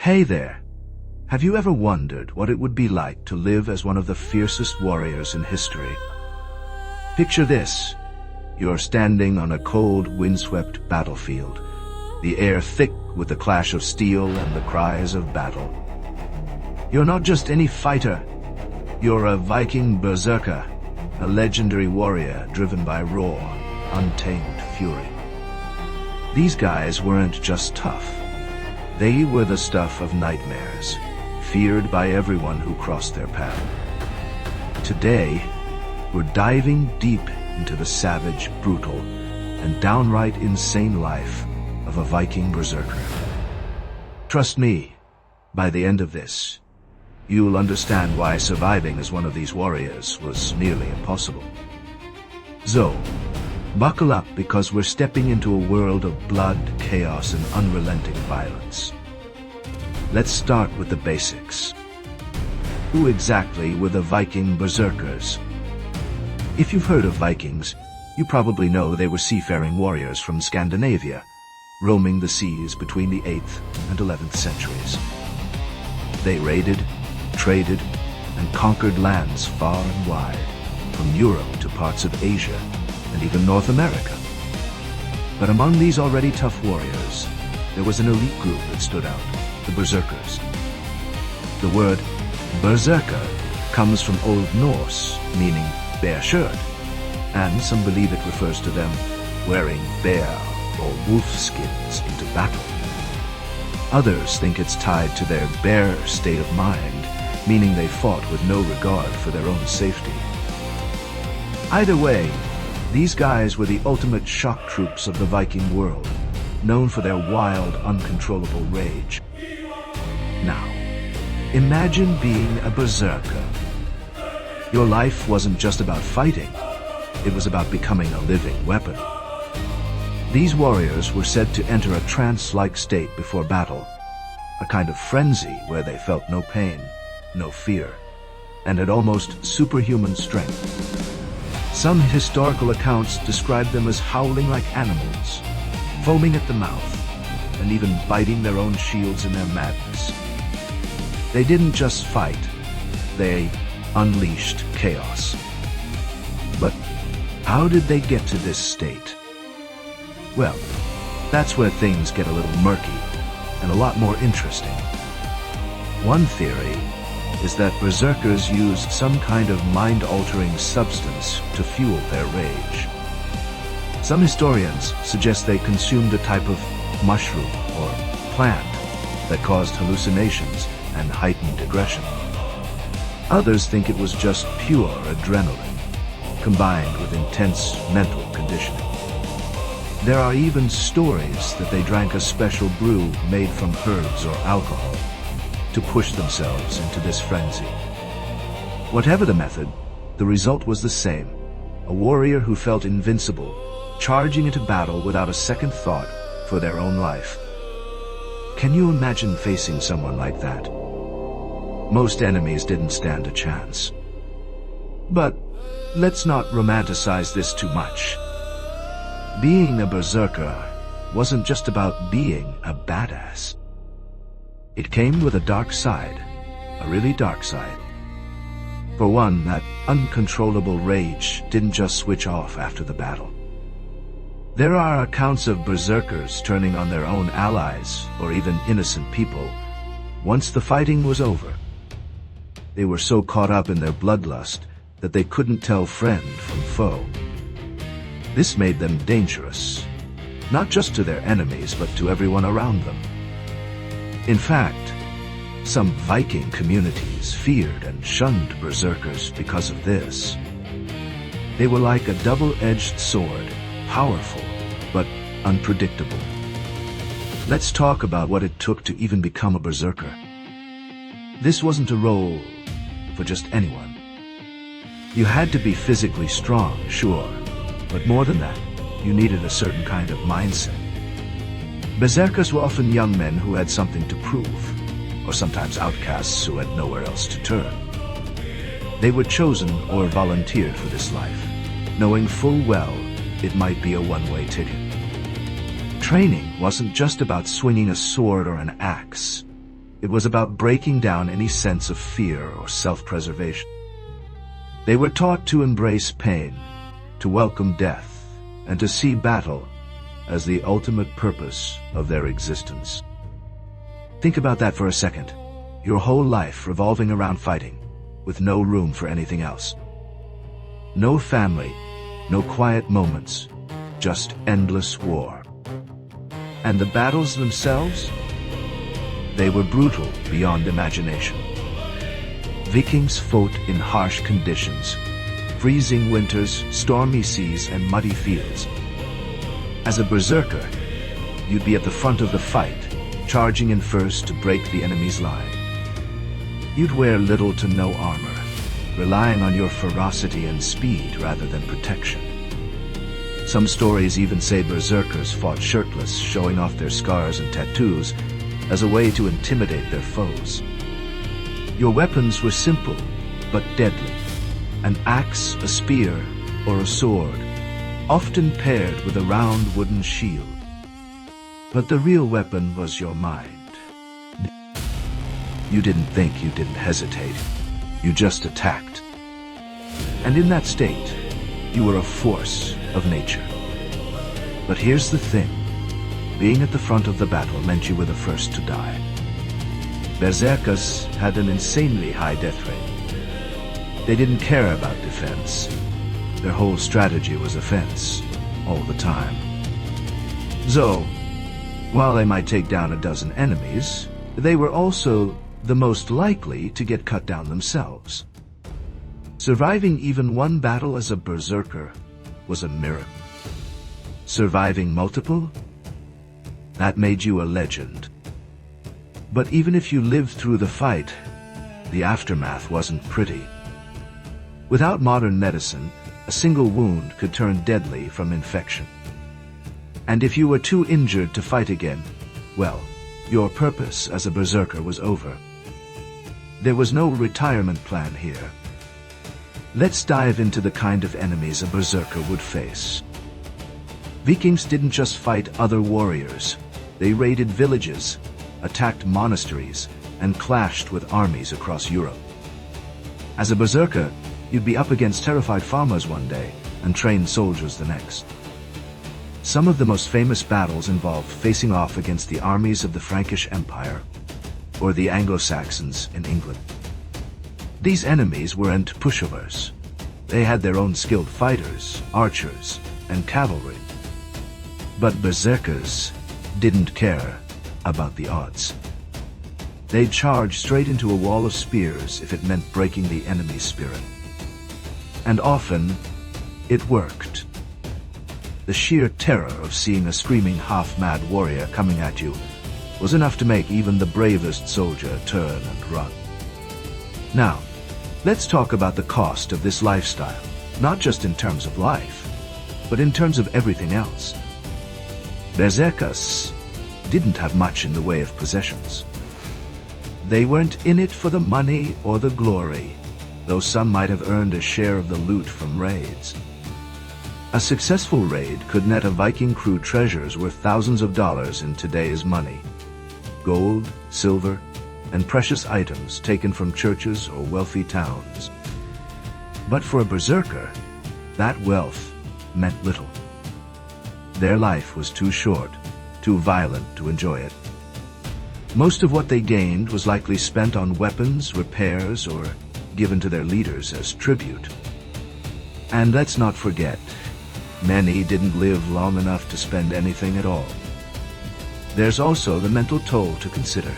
Hey there! Have you ever wondered what it would be like to live as one of the fiercest warriors in history? Picture this. You're standing on a cold, windswept battlefield, the air thick with the clash of steel and the cries of battle. You're not just any fighter. You're a Viking Berserker, a legendary warrior driven by raw, untamed fury. These guys weren't just tough. They were the stuff of nightmares, feared by everyone who crossed their path. Today, we're diving deep into the savage, brutal, and downright insane life of a Viking Berserker. Trust me, by the end of this, you'll understand why surviving as one of these warriors was nearly impossible. So, buckle up because we're stepping into a world of blood, chaos, and unrelenting violence. Let's start with the basics. Who exactly were the Viking Berserkers? If you've heard of Vikings, you probably know they were seafaring warriors from Scandinavia, roaming the seas between the 8th and 11th centuries. They raided, traded, and conquered lands far and wide, from Europe to parts of Asia, and even North America. But among these already tough warriors, there was an elite group that stood out, the Berserkers. The word Berserker comes from Old Norse, meaning bear shirt, and some believe it refers to them wearing bear or wolf skins into battle. Others think it's tied to their bear state of mind, meaning they fought with no regard for their own safety. Either way, these guys were the ultimate shock troops of the Viking world, known for their wild, uncontrollable rage. Now, imagine being a berserker. Your life wasn't just about fighting, it was about becoming a living weapon. These warriors were said to enter a trance-like state before battle, a kind of frenzy where they felt no pain, no fear, and had almost superhuman strength. Some historical accounts describe them as howling like animals, foaming at the mouth, and even biting their own shields in their madness. They didn't just fight, they unleashed chaos. But how did they get to this state? Well, that's where things get a little murky and a lot more interesting. One theory is that berserkers used some kind of mind-altering substance to fuel their rage. Some historians suggest they consumed a type of mushroom or plant that caused hallucinations and heightened aggression. Others think it was just pure adrenaline, combined with intense mental conditioning. There are even stories that they drank a special brew made from herbs or alcohol to push themselves into this frenzy. Whatever the method, the result was the same: a warrior who felt invincible, charging into battle without a second thought for their own life. Can you imagine facing someone like that? Most enemies didn't stand a chance. But let's not romanticize this too much. Being a berserker wasn't just about being a badass. It came with a dark side, a really dark side. For one, that uncontrollable rage didn't just switch off after the battle. There are accounts of berserkers turning on their own allies, or even innocent people, once the fighting was over. They were so caught up in their bloodlust that they couldn't tell friend from foe. This made them dangerous, not just to their enemies, but to everyone around them. In fact, some Viking communities feared and shunned berserkers because of this. They were like a double-edged sword, powerful, but unpredictable. Let's talk about what it took to even become a berserker. This wasn't a role for just anyone. You had to be physically strong, sure, but more than that, you needed a certain kind of mindset. Berserkers were often young men who had something to prove, or sometimes outcasts who had nowhere else to turn. They were chosen or volunteered for this life, knowing full well it might be a one-way ticket. Training wasn't just about swinging a sword or an axe. It was about breaking down any sense of fear or self-preservation. They were taught to embrace pain, to welcome death, and to see battle as the ultimate purpose of their existence. Think about that for a second. Your whole life revolving around fighting, with no room for anything else. No family, no quiet moments, just endless war. And the battles themselves? They were brutal beyond imagination. Vikings fought in harsh conditions, freezing winters, stormy seas, and muddy fields. As a berserker, you'd be at the front of the fight, charging in first to break the enemy's line. You'd wear little to no armor, relying on your ferocity and speed rather than protection. Some stories even say berserkers fought shirtless, showing off their scars and tattoos as a way to intimidate their foes. Your weapons were simple, but deadly. An axe, a spear, or a sword, often paired with a round wooden shield. But the real weapon was your mind. You didn't think, you didn't hesitate. You just attacked. And in that state, you were a force of nature. But here's the thing. Being at the front of the battle meant you were the first to die. Berserkers had an insanely high death rate. They didn't care about defense. Their whole strategy was offense, all the time. So, while they might take down a dozen enemies, they were also the most likely to get cut down themselves. Surviving even one battle as a berserker was a miracle. Surviving multiple? That made you a legend. But even if you lived through the fight, the aftermath wasn't pretty. Without modern medicine, a single wound could turn deadly from infection. And if you were too injured to fight again, well, your purpose as a berserker was over. There was no retirement plan here. Let's dive into the kind of enemies a berserker would face. Vikings didn't just fight other warriors. They raided villages, attacked monasteries, and clashed with armies across Europe. As a berserker, you'd be up against terrified farmers one day and trained soldiers the next. Some of the most famous battles involved facing off against the armies of the Frankish Empire or the Anglo-Saxons in England. These enemies weren't pushovers. They had their own skilled fighters, archers, and cavalry. But berserkers didn't care about the odds. They'd charge straight into a wall of spears if it meant breaking the enemy's spirit. And often, it worked. The sheer terror of seeing a screaming half-mad warrior coming at you was enough to make even the bravest soldier turn and run. Now, let's talk about the cost of this lifestyle, not just in terms of life, but in terms of everything else. Berserkers didn't have much in the way of possessions. They weren't in it for the money or the glory, though some might have earned a share of the loot from raids. A successful raid could net a Viking crew treasures worth thousands of dollars in today's money. Gold, silver, and precious items taken from churches or wealthy towns. But for a berserker, that wealth meant little. Their life was too short, too violent to enjoy it. Most of what they gained was likely spent on weapons, repairs, or given to their leaders as tribute. And let's not forget, many didn't live long enough to spend anything at all. There's also the mental toll to consider.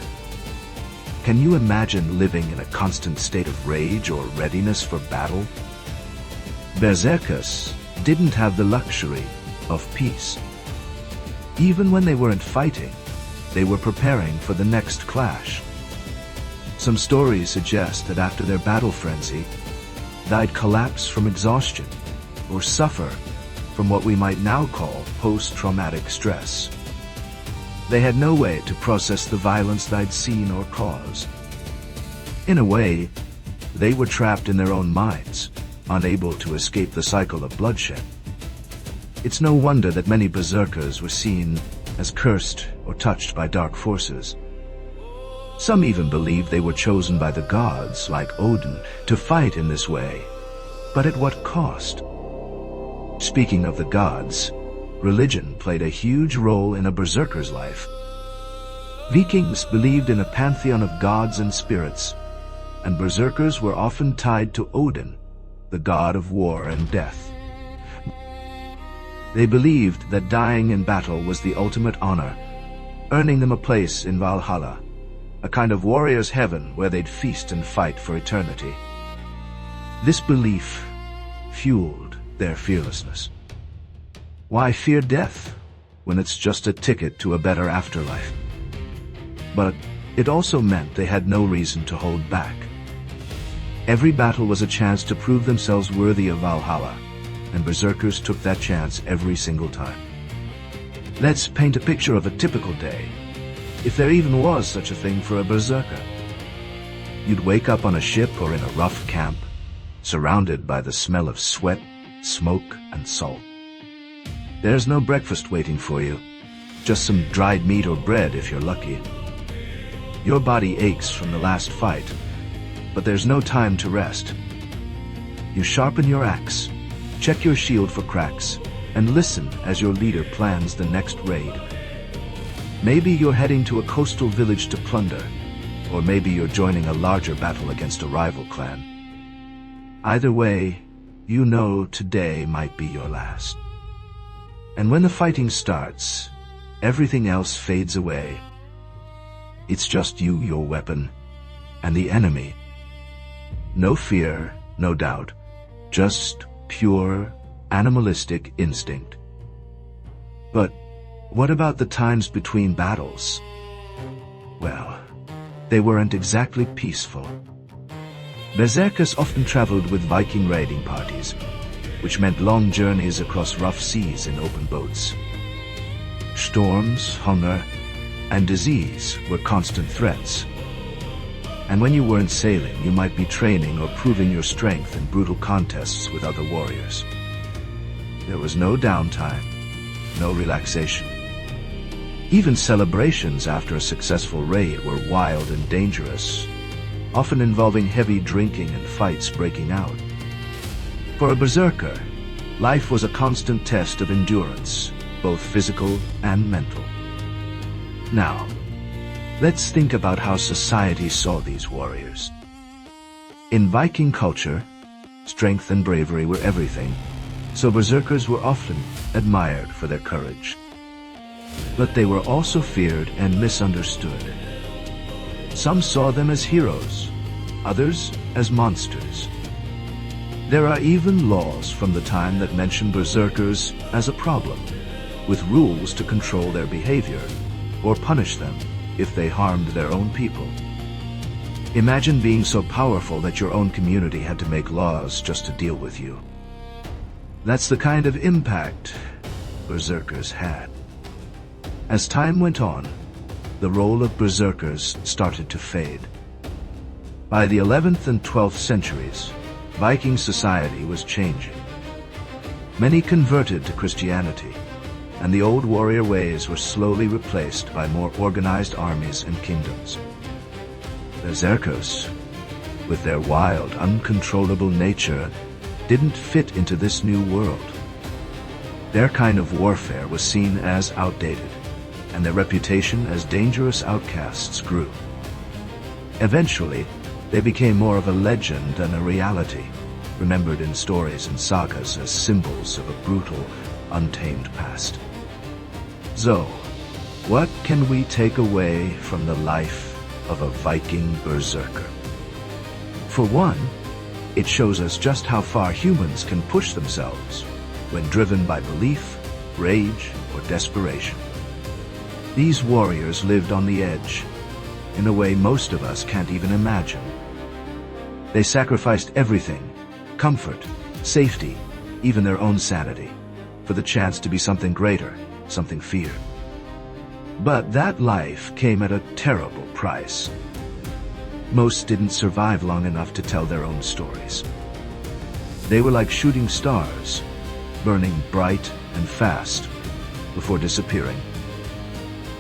Can you imagine living in a constant state of rage or readiness for battle? Berserkers didn't have the luxury of peace. Even when they weren't fighting, they were preparing for the next clash. Some stories suggest that after their battle frenzy, they'd collapse from exhaustion or suffer from what we might now call post-traumatic stress. They had no way to process the violence they'd seen or caused. In a way, they were trapped in their own minds, unable to escape the cycle of bloodshed. It's no wonder that many berserkers were seen as cursed or touched by dark forces. Some even believed they were chosen by the gods, like Odin, to fight in this way. But at what cost? Speaking of the gods, religion played a huge role in a berserker's life. Vikings believed in a pantheon of gods and spirits, and berserkers were often tied to Odin, the god of war and death. They believed that dying in battle was the ultimate honor, earning them a place in Valhalla, a kind of warrior's heaven where they'd feast and fight for eternity. This belief fueled their fearlessness. Why fear death when it's just a ticket to a better afterlife? But it also meant they had no reason to hold back. Every battle was a chance to prove themselves worthy of Valhalla, and berserkers took that chance every single time. Let's paint a picture of a typical day, if there even was such a thing for a berserker. You'd wake up on a ship or in a rough camp, surrounded by the smell of sweat, smoke, and salt. There's no breakfast waiting for you, just some dried meat or bread if you're lucky. Your body aches from the last fight, but there's no time to rest. You sharpen your axe, check your shield for cracks, and listen as your leader plans the next raid. Maybe you're heading to a coastal village to plunder, or maybe you're joining a larger battle against a rival clan. Either way, you know today might be your last. And when the fighting starts, everything else fades away. It's just you, your weapon, and the enemy. No fear, no doubt, just pure, animalistic instinct. But what about the times between battles? Well, they weren't exactly peaceful. Berserkers often traveled with Viking raiding parties, which meant long journeys across rough seas in open boats. Storms, hunger, and disease were constant threats. And when you weren't sailing, you might be training or proving your strength in brutal contests with other warriors. There was no downtime, no relaxation. Even celebrations after a successful raid were wild and dangerous, often involving heavy drinking and fights breaking out. For a berserker, life was a constant test of endurance, both physical and mental. Now, let's think about how society saw these warriors. In Viking culture, strength and bravery were everything, so berserkers were often admired for their courage. But they were also feared and misunderstood. Some saw them as heroes, others as monsters. There are even laws from the time that mention berserkers as a problem, with rules to control their behavior or punish them if they harmed their own people. Imagine being so powerful that your own community had to make laws just to deal with you. That's the kind of impact berserkers had. As time went on, the role of berserkers started to fade. By the 11th and 12th centuries, Viking society was changing. Many converted to Christianity, and the old warrior ways were slowly replaced by more organized armies and kingdoms. Berserkers, with their wild, uncontrollable nature, didn't fit into this new world. Their kind of warfare was seen as outdated, and their reputation as dangerous outcasts grew. Eventually, they became more of a legend than a reality, remembered in stories and sagas as symbols of a brutal, untamed past. So, what can we take away from the life of a Viking berserker? For one, it shows us just how far humans can push themselves when driven by belief, rage, or desperation. These warriors lived on the edge, in a way most of us can't even imagine. They sacrificed everything, comfort, safety, even their own sanity, for the chance to be something greater, something feared. But that life came at a terrible price. Most didn't survive long enough to tell their own stories. They were like shooting stars, burning bright and fast before disappearing.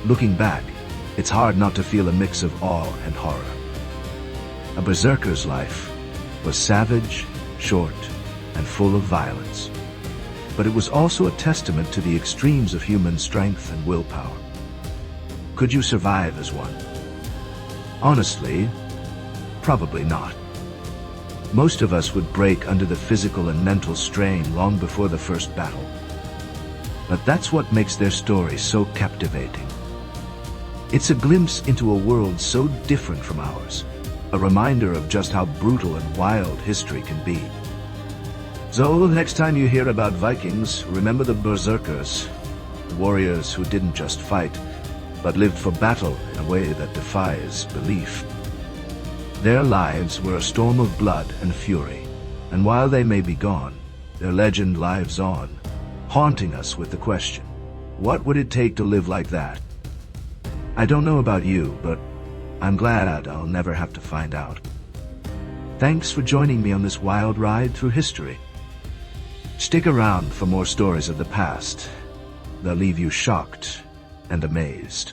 Looking back, it's hard not to feel a mix of awe and horror. A berserker's life was savage, short, and full of violence. But it was also a testament to the extremes of human strength and willpower. Could you survive as one? Honestly, probably not. Most of us would break under the physical and mental strain long before the first battle. But that's what makes their story so captivating. It's a glimpse into a world so different from ours, a reminder of just how brutal and wild history can be. So, next time you hear about Vikings, remember the Berserkers, warriors who didn't just fight, but lived for battle in a way that defies belief. Their lives were a storm of blood and fury, and while they may be gone, their legend lives on, haunting us with the question, what would it take to live like that? I don't know about you, but I'm glad I'll never have to find out. Thanks for joining me on this wild ride through history. Stick around for more stories of the past. They'll leave you shocked and amazed.